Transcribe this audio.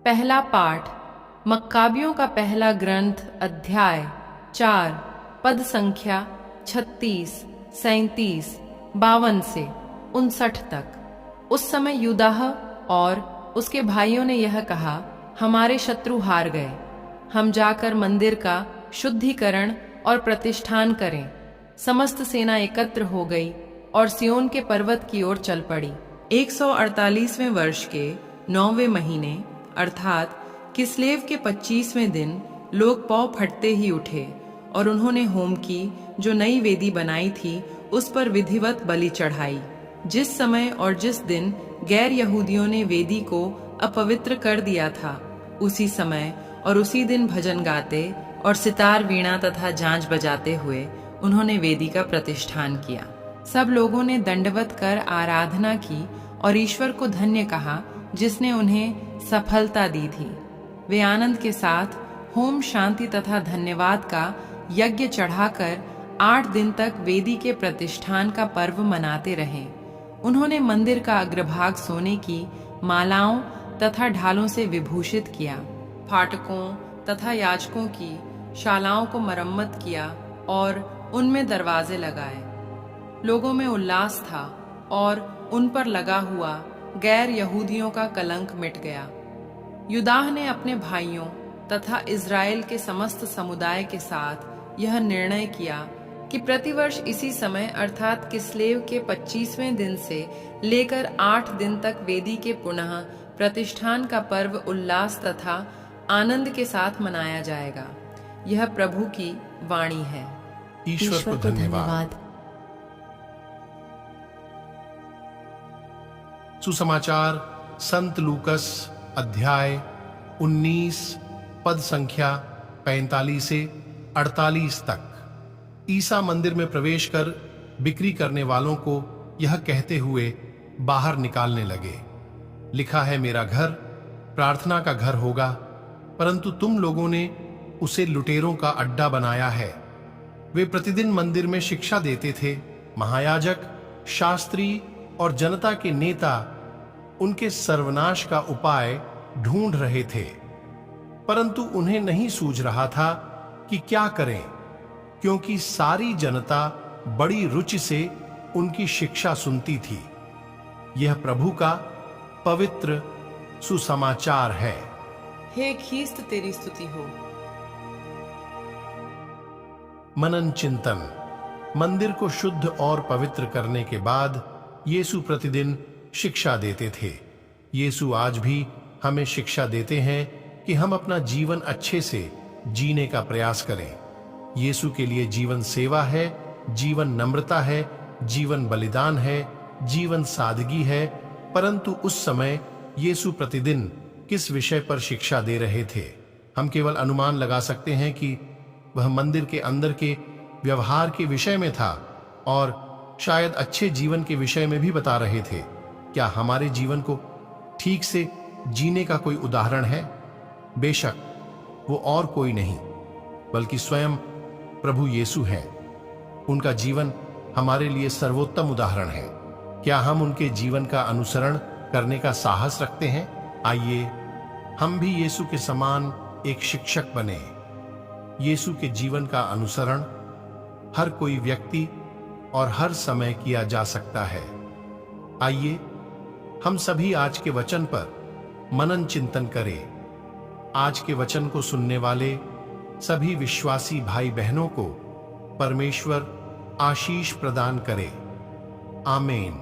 पहला पाठ मक्काबियों का पहला ग्रंथ अध्याय 4 पद संख्या 36, 37, 52 से 59 तक। उस समय यूदाह और उसके भाइयों ने यह कहा, हमारे शत्रु हार गए। हम जाकर मंदिर का शुद्धिकरण और प्रतिष्ठान करें। समस्त सेना एकत्र हो गई और सियोन के पर्वत की ओर चल पड़ी। 148वें वर्ष के 9वें महीने अर्थात किस्लेव के 25वें दिन लोग पौ फटते ही उठे और उन्होंने होम की जो नई वेदी बनाई थी उस पर विधिवत बलि चढ़ाई। जिस समय और जिस दिन गैर यहूदियों ने वेदी को अपवित्र कर दिया था, उसी समय और उसी दिन भजन गाते और सितार, वीणा तथा झांझ बजाते हुए उन्होंने वेदी का प्रतिष्ठान किया। सब लोगों ने दंडवत कर आराधना की और ईश्वर को धन्य कहा जिसने उन्हें सफलता दी थी। वे आनंद के साथ होम, शांति तथा धन्यवाद का यज्ञ चढ़ाकर 8 दिन तक वेदी के प्रतिष्ठान का पर्व मनाते रहे। उन्होंने मंदिर का अग्रभाग सोने की मालाओं तथा ढालों से विभूषित किया। फाटकों तथा याजकों की शालाओं को मरम्मत किया और उनमें दरवाजे लगाए। लोगों में उल्लास था और उन पर लगा हुआ गैर यहूदियों का कलंक मिट गया। यूदाह ने अपने भाइयों तथा इज़राइल के समस्त समुदाय के साथ यह निर्णय किया कि प्रतिवर्ष इसी समय अर्थात किस्लेव के 25वें दिन से लेकर 8 दिन तक वेदी के पुनः प्रतिष्ठान का पर्व उल्लास तथा आनंद के साथ मनाया जाएगा। यह प्रभु की वाणी है। ईश्वर को धन्यवाद। सुसमाचार संत लूकस अध्याय 19 पद संख्या 45 से 48 तक। ईसा मंदिर में प्रवेश कर बिक्री करने वालों को यह कहते हुए बाहर निकालने लगे, लिखा है मेरा घर प्रार्थना का घर होगा, परंतु तुम लोगों ने उसे लुटेरों का अड्डा बनाया है। वे प्रतिदिन मंदिर में शिक्षा देते थे। महायाजक, शास्त्री और जनता के नेता उनके सर्वनाश का उपाय ढूंढ रहे थे, परंतु उन्हें नहीं सूझ रहा था कि क्या करें, क्योंकि सारी जनता बड़ी रुचि से उनकी शिक्षा सुनती थी। यह प्रभु का पवित्र सुसमाचार है। हे ख्रीस्त, तेरी स्तुति हो। मनन चिंतन। मंदिर को शुद्ध और पवित्र करने के बाद यीशु प्रतिदिन शिक्षा देते थे। यीशु आज भी हमें शिक्षा देते हैं कि हम अपना जीवन अच्छे से जीने का प्रयास करें। यीशु के लिए जीवन सेवा है, जीवन नम्रता है, जीवन बलिदान है, जीवन सादगी है। परंतु उस समय यीशु प्रतिदिन किस विषय पर शिक्षा दे रहे थे, हम केवल अनुमान लगा सकते हैं कि वह मंदिर के अंदर के व्यवहार के विषय में था और शायद अच्छे जीवन के विषय में भी बता रहे थे। क्या हमारे जीवन को ठीक से जीने का कोई उदाहरण है? बेशक वो और कोई नहीं बल्कि स्वयं प्रभु यीशु हैं। उनका जीवन हमारे लिए सर्वोत्तम उदाहरण है। क्या हम उनके जीवन का अनुसरण करने का साहस रखते हैं? आइए हम भी यीशु के समान एक शिक्षक बने। यीशु के जीवन का अनुसरण हर कोई व्यक्ति और हर समय किया जा सकता है। आइए हम सभी आज के वचन पर मनन चिंतन करें। आज के वचन को सुनने वाले सभी विश्वासी भाई बहनों को परमेश्वर आशीष प्रदान करे। आमीन।